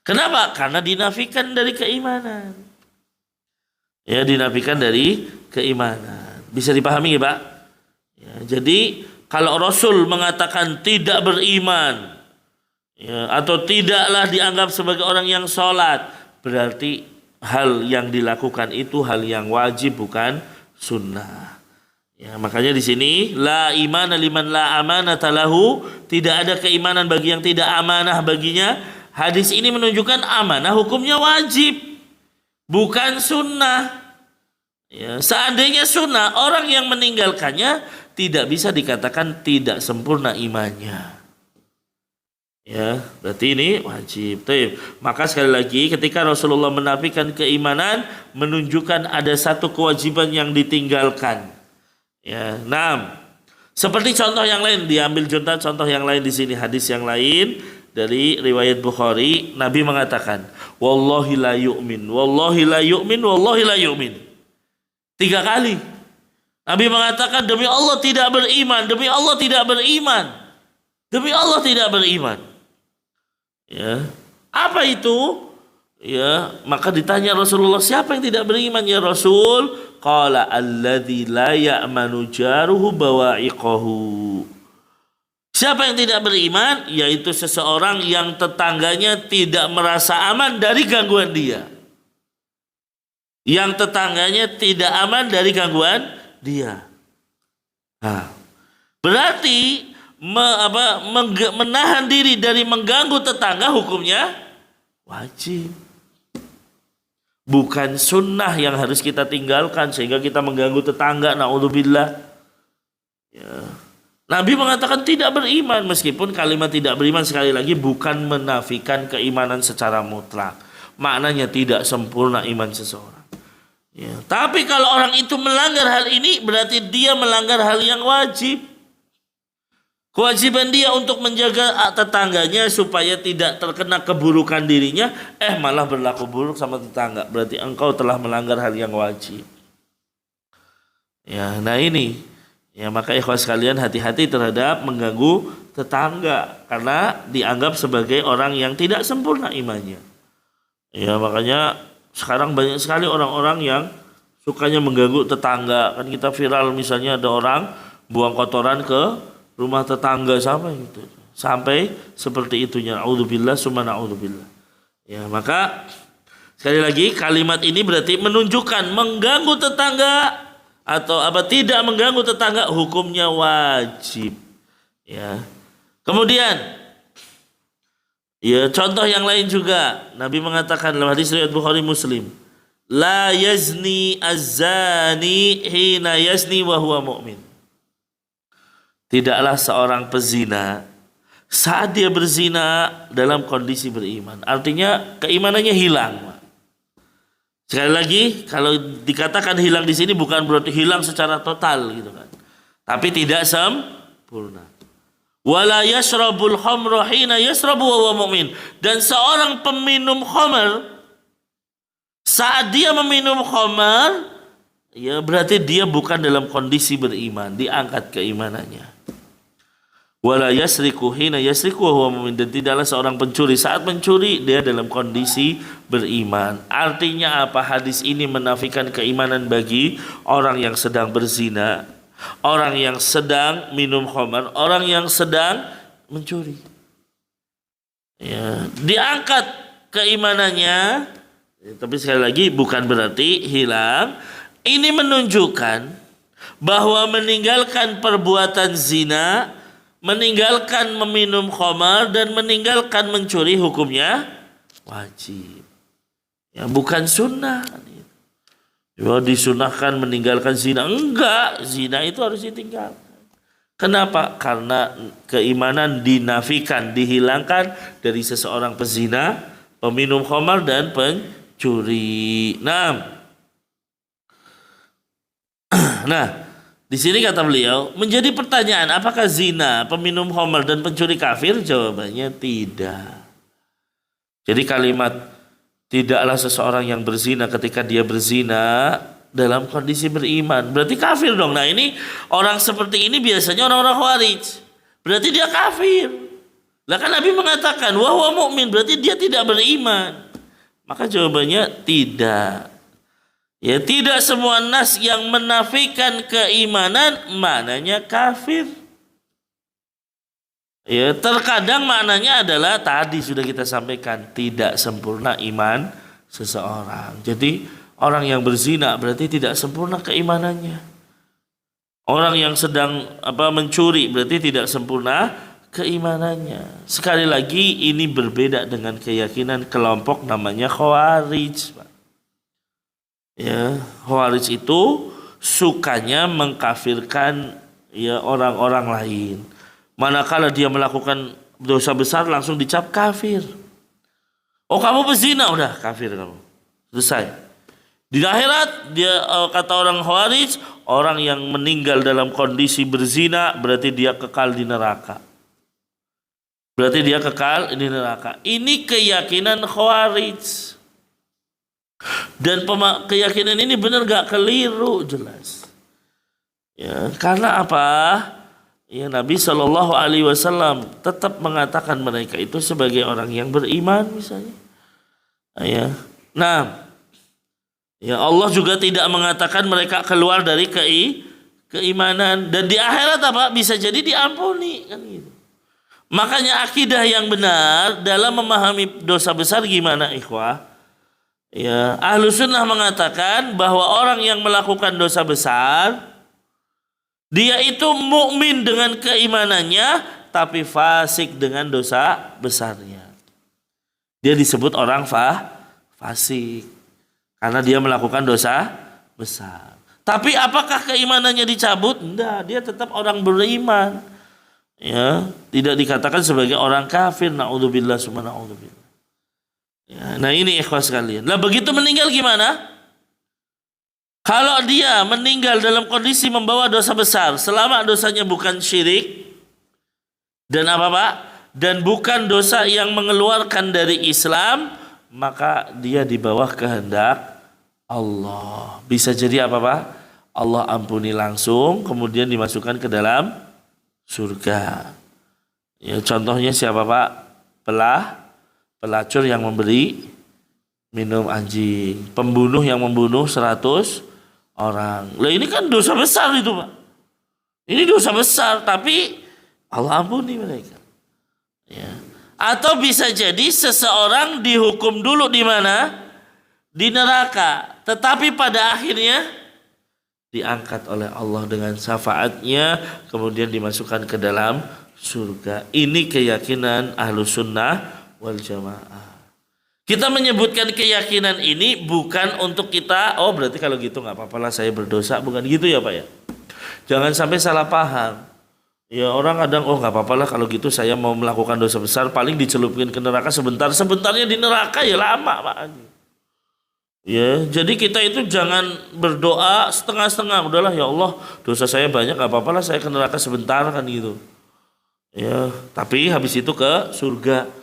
Kenapa? Karena dinafikan dari keimanan. Ya, dinafikan dari keimanan. Bisa dipahami ya, Pak? Ya, jadi kalau Rasul mengatakan tidak beriman, ya, atau tidaklah dianggap sebagai orang yang sholat, berarti hal yang dilakukan itu hal yang wajib, bukan sunnah. Ya, makanya di sini la imana liman la amanata lahu, tidak ada keimanan bagi yang tidak amanah baginya. Hadis ini menunjukkan amanah hukumnya wajib, bukan sunnah. Ya, seandainya sunnah, orang yang meninggalkannya tidak bisa dikatakan tidak sempurna imannya. Ya, berarti ini wajib. Maka sekali lagi ketika Rasulullah menafikan keimanan, menunjukkan ada satu kewajiban yang ditinggalkan. Ya, 6. Seperti contoh yang lain, diambil contoh yang lain di sini, hadis yang lain dari riwayat Bukhari, Nabi mengatakan, wallahi la yu'min, wallahi la yu'min, wallahi la yu'min. 3 kali. Nabi mengatakan demi Allah tidak beriman, demi Allah tidak beriman, demi Allah tidak beriman. Ya, apa itu? Ya, maka ditanya Rasulullah, siapa yang tidak beriman ya Rasul? Qala alladzi la ya'manu jaruhu bawa'iqahu. Siapa yang tidak beriman? Yaitu seseorang yang tetangganya tidak merasa aman dari gangguan dia. Yang tetangganya tidak aman dari gangguan dia. Nah, berarti menahan diri dari mengganggu tetangga hukumnya wajib, bukan sunnah yang harus kita tinggalkan sehingga kita mengganggu tetangga. Na'udzubillah. Ya. Nabi mengatakan tidak beriman, meskipun kalimat tidak beriman sekali lagi bukan menafikan keimanan secara mutlak. Maknanya tidak sempurna iman seseorang. Ya. Tapi kalau orang itu melanggar hal ini, berarti dia melanggar hal yang wajib. Kewajiban dia untuk menjaga tetangganya supaya tidak terkena keburukan dirinya, malah berlaku buruk sama tetangga. Berarti engkau telah melanggar hal yang wajib. Ya, nah ini. Ya, maka ikhwas sekalian, hati-hati terhadap mengganggu tetangga karena dianggap sebagai orang yang tidak sempurna imannya. Ya, makanya sekarang banyak sekali orang-orang yang sukanya mengganggu tetangga. Kan kita viral misalnya ada orang buang kotoran ke rumah tetangga sampai gitu. Sampai seperti itunya. Na'udzubillah summa na'udzubillah. Ya, maka sekali lagi kalimat ini berarti menunjukkan mengganggu tetangga atau tidak mengganggu tetangga hukumnya wajib. Ya. Kemudian ya, contoh yang lain juga Nabi mengatakan dalam hadis riwayat Bukhari Muslim, la yazni az-zani hina yazni wa huwa mu'min. Tidaklah seorang pezina saat dia berzina dalam kondisi beriman. Artinya keimanannya hilang. Sekali lagi, kalau dikatakan hilang di sini bukan berarti hilang secara total gitu kan. Tapi tidak sempurna. Wala yashrabul khamra hina yashrabu wa huwa mu'min. Dan seorang peminum khamar saat dia meminum khamar, ya berarti dia bukan dalam kondisi beriman, diangkat keimanannya. Wala yasriku hina yasriku wa huwa mu'min. Dan tidaklah seorang pencuri saat mencuri dia dalam kondisi beriman. Artinya apa? Hadis ini menafikan keimanan bagi orang yang sedang berzina, orang yang sedang minum khamar, orang yang sedang mencuri. Ya, diangkat keimanannya, tapi sekali lagi bukan berarti hilang. Ini menunjukkan bahwa meninggalkan perbuatan zina, meninggalkan meminum khamar, dan meninggalkan mencuri hukumnya wajib. Ya, bukan sunnah. Ya, disunahkan meninggalkan zina. Enggak, zina itu harus ditinggalkan. Kenapa? Karena keimanan dinafikan, dihilangkan dari seseorang pezina, peminum khamar, dan pencuri. Nah, di sini kata beliau, menjadi pertanyaan, apakah zina, peminum khamar, dan pencuri kafir? Jawabannya tidak. Jadi kalimat tidaklah seseorang yang berzina ketika dia berzina dalam kondisi beriman, berarti kafir dong. Nah, ini orang seperti ini biasanya orang-orang Khawarij. Berarti dia kafir. Lah kan Nabi mengatakan wahwa mukmin, berarti dia tidak beriman. Maka jawabannya tidak. Ya, tidak semua nas yang menafikan keimanan maknanya kafir. Ya, terkadang maknanya adalah tadi sudah kita sampaikan, tidak sempurna iman seseorang. Jadi orang yang berzina berarti tidak sempurna keimanannya. Orang yang sedang mencuri berarti tidak sempurna keimanannya. Sekali lagi ini berbeda dengan keyakinan kelompok namanya Khawarij. Ya, Khawarij itu sukanya mengkafirkan ya orang-orang lain. Manakala dia melakukan dosa besar langsung dicap kafir. Oh, kamu berzina, udah kafir kamu. Selesai. Di akhirat dia kata orang Khawarij, orang yang meninggal dalam kondisi berzina berarti dia kekal di neraka. Berarti dia kekal di neraka. Ini keyakinan Khawarij. Dan keyakinan ini benar gak keliru, jelas. Ya, karena apa? Ya, Nabi Shallallahu Alaihi Wasallam tetap mengatakan mereka itu sebagai orang yang beriman, misalnya. Ya, nah, ya Allah juga tidak mengatakan mereka keluar dari keimanan, dan di akhirat bisa jadi diampuni, kan gitu. Makanya akidah yang benar dalam memahami dosa besar gimana, ikhwah? Ya, Ahlussunnah mengatakan bahwa orang yang melakukan dosa besar dia itu mukmin dengan keimanannya tapi fasik dengan dosa besarnya. Dia disebut orang fasik karena dia melakukan dosa besar. Tapi apakah keimanannya dicabut? Enggak, dia tetap orang beriman. Ya, tidak dikatakan sebagai orang kafir. Naudzubillah summa naudzubillah. Ya, nah ini ikhwas sekalian. Lah begitu meninggal gimana? Kalau dia meninggal dalam kondisi membawa dosa besar, selama dosanya bukan syirik dan dan bukan dosa yang mengeluarkan dari Islam, maka dia di bawah kehendak Allah. Bisa jadi Allah ampuni langsung, kemudian dimasukkan ke dalam surga. Ya, contohnya siapa Pak? Pelacur yang memberi minum anjing, pembunuh yang membunuh 100 orang. Lah ini kan dosa besar itu, Pak. Ini dosa besar, tapi Allah ampuni mereka. Ya. Atau bisa jadi seseorang dihukum dulu di mana? Di neraka. Tetapi pada akhirnya diangkat oleh Allah dengan syafaatnya, kemudian dimasukkan ke dalam surga. Ini keyakinan Ahlussunnah wal Jamaah. Kita menyebutkan keyakinan ini bukan untuk kita, oh berarti kalau gitu nggak apa-apa lah saya berdosa, bukan gitu ya Pak ya. Jangan sampai salah paham. Ya orang kadang nggak apa-apa lah kalau gitu saya mau melakukan dosa besar, paling dicelupin ke neraka sebentarnya di neraka ya lama Pak. Ya jadi kita itu jangan berdoa setengah-setengah, udahlah ya Allah dosa saya banyak nggak apa-apa lah saya ke neraka sebentar kan gitu. Ya tapi habis itu ke surga.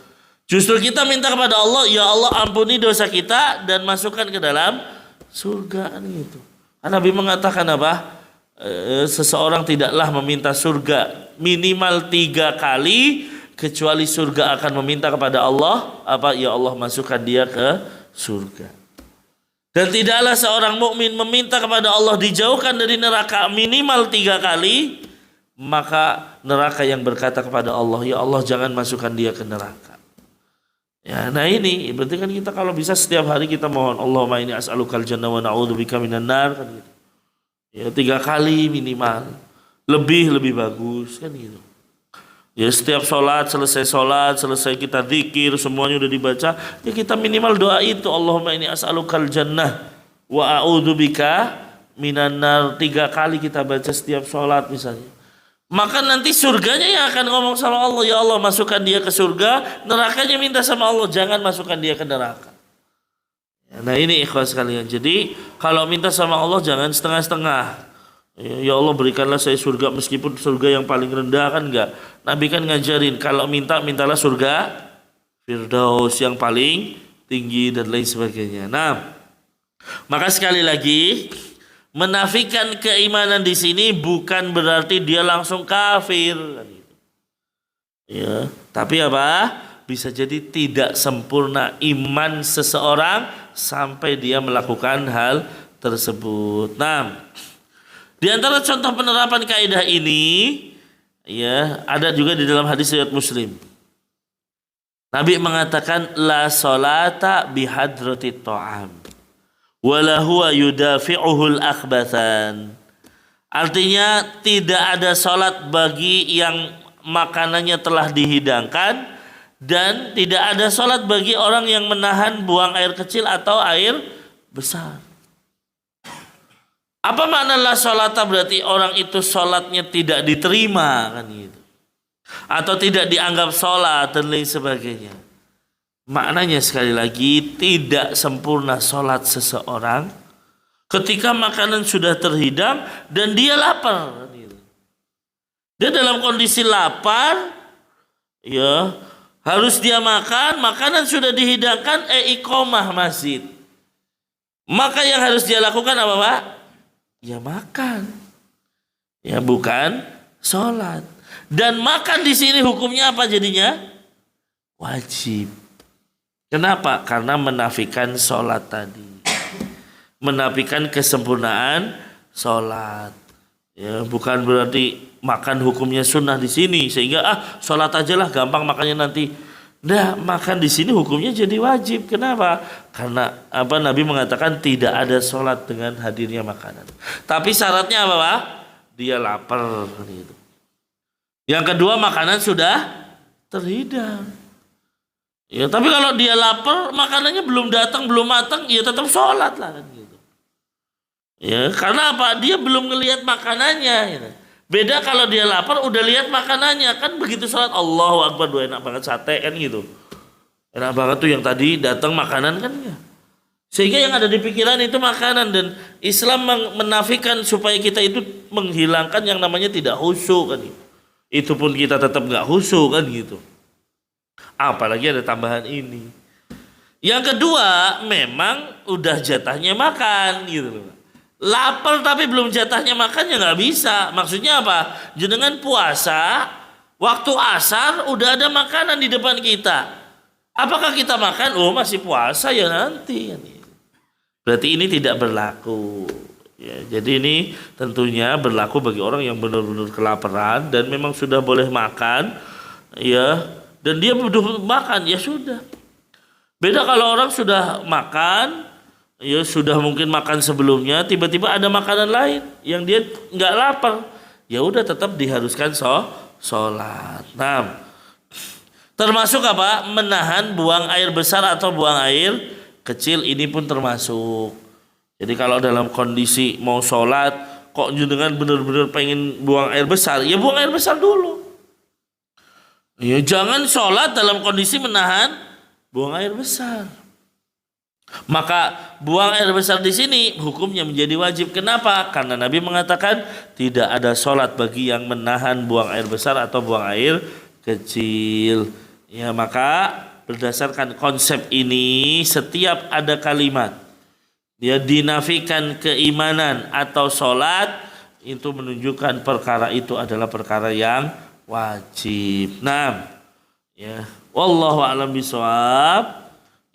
Justru kita minta kepada Allah, ya Allah ampuni dosa kita dan masukkan ke dalam surga kan gitu. Nabi mengatakan seseorang tidaklah meminta surga minimal 3 kali kecuali surga akan meminta kepada Allah ya Allah masukkan dia ke surga. Dan tidaklah seorang mukmin meminta kepada Allah dijauhkan dari neraka minimal 3 kali, maka neraka yang berkata kepada Allah, ya Allah jangan masukkan dia ke neraka. Ya, nah ini berarti kan kita kalau bisa setiap hari kita mohon Allahumma inni as'alukal jannah wa na'udzubika minan nar kan gitu. Ya 3 kali minimal. Lebih bagus kan gitu. Ya setiap selesai kita zikir semuanya udah dibaca, ya kita minimal doa itu Allahumma inni as'alukal jannah wa a'udzubika minan nar 3 kali kita baca setiap sholat misalnya. Maka nanti surganya yang akan ngomong sama Allah, ya Allah masukkan dia ke surga, nerakanya minta sama Allah jangan masukkan dia ke neraka. Nah ini ikhwas sekalian. Jadi kalau minta sama Allah jangan setengah-setengah. Ya Allah berikanlah saya surga meskipun surga yang paling rendah kan enggak. Nabi kan ngajarin kalau mintalah surga Firdaus yang paling tinggi dan lain sebagainya. Nah, maka sekali lagi menafikan keimanan di sini bukan berarti dia langsung kafir. Ya, tapi apa? Bisa jadi tidak sempurna iman seseorang sampai dia melakukan hal tersebut. Nah, di antara contoh penerapan kaidah ini, ya, ada juga di dalam hadis riwayat Muslim. Nabi mengatakan la salata bihadrati ta'am wala huwa yudafi'uhul akhbathan. Artinya tidak ada salat bagi yang makanannya telah dihidangkan dan tidak ada salat bagi orang yang menahan buang air kecil atau air besar. Apa makna la salata? Berarti orang itu salatnya tidak diterima kan gitu. Atau tidak dianggap salat dan lain sebagainya. Maknanya sekali lagi tidak sempurna salat seseorang ketika makanan sudah terhidang dan dia lapar. Dia dalam kondisi lapar, ya harus dia makan, makanan sudah dihidangkan, iqamah masjid. Maka yang harus dia lakukan apa Pak? Ya makan, ya bukan sholat. Dan makan di sini hukumnya apa jadinya? Wajib. Kenapa? Karena menafikan sholat tadi. Menafikan kesempurnaan sholat. Ya, bukan berarti makan hukumnya sunnah di sini sehingga sholat aja lah gampang makannya nanti. Nah, makan di sini hukumnya jadi wajib. Kenapa? Karena Nabi mengatakan tidak ada sholat dengan hadirnya makanan. Tapi syaratnya apa Pak? Dia lapar. Gitu. Yang kedua makanan sudah terhidang. Ya, tapi kalau dia lapar makanannya belum datang belum matang, ya tetap sholat lah kan gitu. Ya, karena apa? Dia belum ngelihat makanannya. Gitu. Beda kalau dia lapar udah lihat makanannya kan begitu sholat Allahu Akbar, enak banget sate kan gitu. Enak banget tuh yang tadi datang makanan kan ya. Sehingga yang ada di pikiran itu makanan dan Islam menafikan supaya kita itu menghilangkan yang namanya tidak khusyuk kan gitu. Itu pun kita tetap nggak khusyuk kan gitu. Apalagi ada tambahan ini. Yang kedua memang udah jatahnya makan gitu loh. Lapar tapi belum jatahnya makan ya nggak bisa. Maksudnya apa? Jenengan puasa, waktu asar udah ada makanan di depan kita. Apakah kita makan? Oh masih puasa ya nanti. Berarti ini tidak berlaku. Ya, jadi ini tentunya berlaku bagi orang yang benar-benar kelaparan dan memang sudah boleh makan, ya. Dan dia butuh makan, ya sudah. Beda kalau orang sudah makan. Ya sudah mungkin makan sebelumnya, tiba-tiba ada makanan lain yang dia nggak lapar, ya udah tetap diharuskan sholat. Nah, termasuk apa? Menahan buang air besar atau buang air kecil ini pun termasuk. Jadi kalau dalam kondisi mau sholat, kok dengan benar-benar pengen buang air besar, ya buang air besar dulu. Ya jangan sholat dalam kondisi menahan buang air besar. Maka buang air besar di sini hukumnya menjadi wajib. Kenapa? Karena Nabi mengatakan tidak ada sholat bagi yang menahan buang air besar atau buang air kecil. Ya maka berdasarkan konsep ini setiap ada kalimat dia dinafikan keimanan atau sholat itu menunjukkan perkara itu adalah perkara yang wajib. Nah, ya wallahu a'lam bishawab.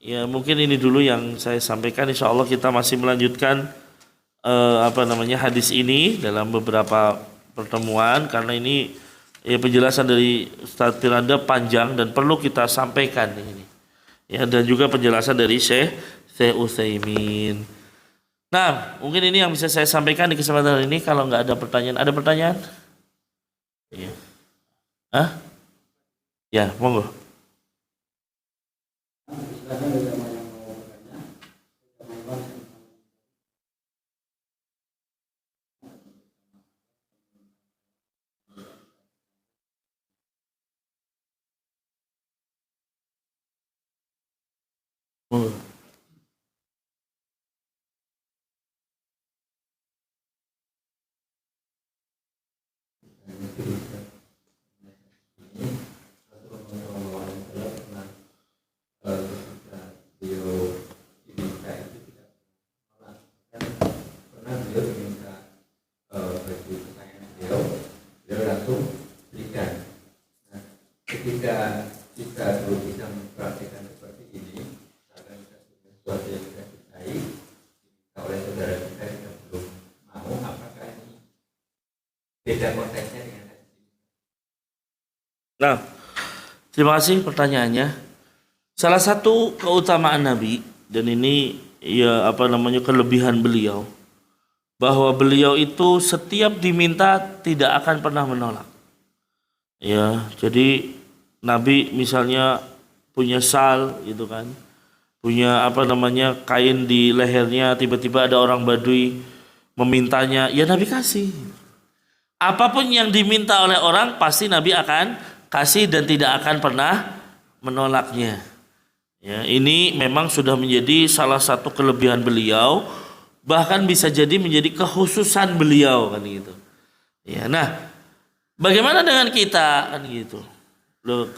Ya mungkin ini dulu yang saya sampaikan. Insya Allah kita masih melanjutkan hadis ini dalam beberapa pertemuan karena ini penjelasan dari Ustaz Firanda panjang dan perlu kita sampaikan ini. Ya dan juga penjelasan dari Syekh Utsaimin. Nah mungkin ini yang bisa saya sampaikan di kesempatan ini. Kalau nggak ada pertanyaan, ada pertanyaan? Ya. Ya monggo. kita belum bisa mempraktikkan seperti ini, misalkan kita sudah sesuatu yang kita cintai, oleh saudara kita belum mau, apakah ini beda konteksnya dengan hadis ini? Nah, terima kasih pertanyaannya. Salah satu keutamaan Nabi, dan ini ya kelebihan beliau, bahwa beliau itu setiap diminta tidak akan pernah menolak. Ya, jadi Nabi misalnya punya sal gitu kan, punya kain di lehernya, tiba-tiba ada orang Badui memintanya, ya Nabi kasih. Apapun yang diminta oleh orang pasti Nabi akan kasih dan tidak akan pernah menolaknya. Ya, ini memang sudah menjadi salah satu kelebihan beliau, bahkan bisa jadi menjadi kekhususan beliau kan gitu. Ya, nah, bagaimana dengan kita kan gitu? Loh,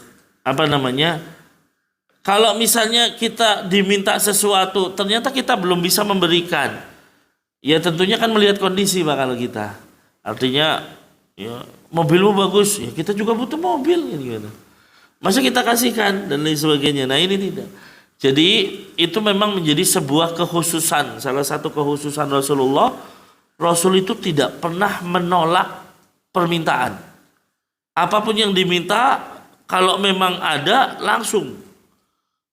kalau misalnya kita diminta sesuatu, ternyata kita belum bisa memberikan, ya tentunya kan melihat kondisi Pak kalau kita. Artinya, ya mobilmu bagus, ya kita juga butuh mobil gitu. Masa kita kasihkan dan lain sebagainya. Nah ini tidak. Jadi itu memang menjadi sebuah kekhususan. Salah satu kekhususan Rasulullah, Rasul itu tidak pernah menolak permintaan. Apapun yang diminta, kalau memang ada langsung.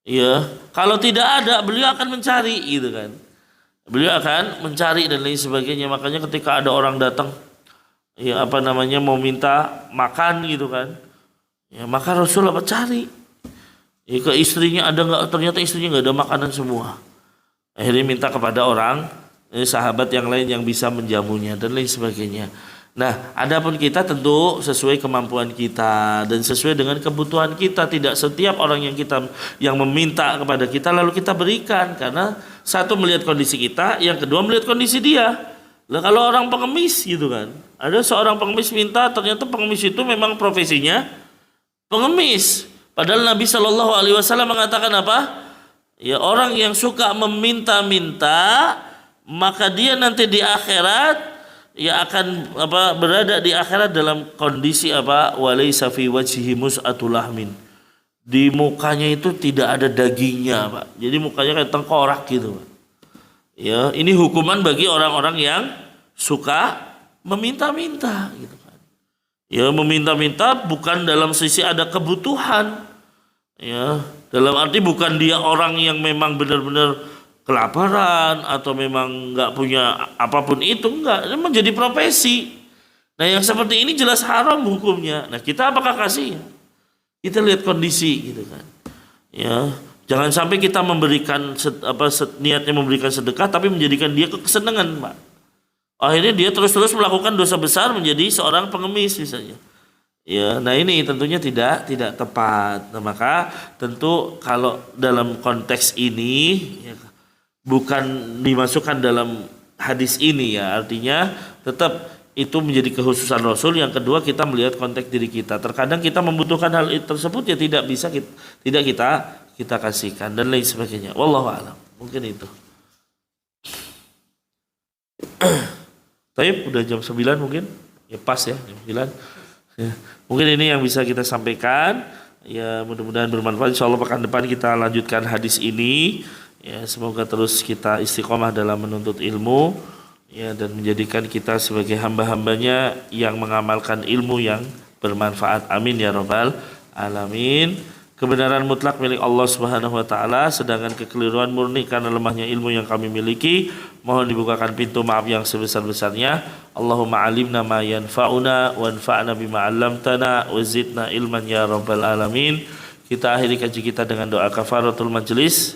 Ya, kalau tidak ada beliau akan mencari gitu kan. Beliau akan mencari dan lain sebagainya. Makanya ketika ada orang datang, ya mau minta makan gitu kan. Ya, maka Rasul cari. Ya, ke istrinya ada nggak? Ternyata istrinya nggak ada makanan semua. Akhirnya minta kepada orang, sahabat yang lain yang bisa menjamunya dan lain sebagainya. Nah, adapun kita tentu sesuai kemampuan kita dan sesuai dengan kebutuhan kita. Tidak setiap orang yang meminta kepada kita lalu kita berikan, karena satu melihat kondisi kita, yang kedua melihat kondisi dia. Lah kalau orang pengemis gitu kan, ada seorang pengemis minta, ternyata pengemis itu memang profesinya pengemis. Padahal Nabi Shallallahu Alaihi Wasallam mengatakan apa? Ya, orang yang suka meminta-minta, maka dia nanti di akhirat ya akan berada di akhirat dalam kondisi walaysa fi wajhihi mus'atul lahmin. Di mukanya itu tidak ada dagingnya, Pak. Jadi mukanya kayak tengkorak gitu, Pak. Ya, ini hukuman bagi orang-orang yang suka meminta-minta gitu kan. Ya, meminta-minta bukan dalam sisi ada kebutuhan. Ya, dalam arti bukan dia orang yang memang benar-benar kelaparan atau memang nggak punya apapun itu, enggak. Ini menjadi profesi. Nah, yang seperti ini jelas haram hukumnya. Nah, kita apakah kasih? Kita lihat kondisi gitu kan. Ya, jangan sampai kita memberikan niatnya memberikan sedekah tapi menjadikan dia kesenangan, Pak. Akhirnya dia terus-terus melakukan dosa besar menjadi seorang pengemis misalnya. Ya, nah ini tentunya tidak tepat. Nah, maka tentu kalau dalam konteks ini ya, bukan dimasukkan dalam hadis ini ya, artinya tetap itu menjadi kekhususan Rasul. Yang kedua, kita melihat konteks diri kita. Terkadang kita membutuhkan hal tersebut ya tidak bisa kita kasihkan dan lain sebagainya. Wallahu a'lam. Mungkin itu. Tapi udah jam 9 mungkin. Ya pas ya jam 9. Ya. Mungkin ini yang bisa kita sampaikan. Ya, mudah-mudahan bermanfaat. Insyaallah pekan depan kita lanjutkan hadis ini. Ya, semoga terus kita istiqomah dalam menuntut ilmu ya, dan menjadikan kita sebagai hamba-hambanya yang mengamalkan ilmu yang bermanfaat. Amin ya rabbal alamin. Kebenaran mutlak milik Allah Subhanahu wa taala, sedangkan kekeliruan murni karena lemahnya ilmu yang kami miliki. Mohon dibukakan pintu maaf yang sebesar-besarnya. Allahumma alimna ma yanfa'una wanfa'na bima 'allamtana wa zidna ilman ya rabbal alamin. Kita akhiri kaji kita dengan doa kafaratul majelis.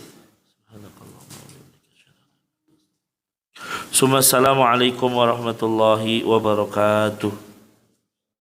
Assalamualaikum warahmatullahi wabarakatuh.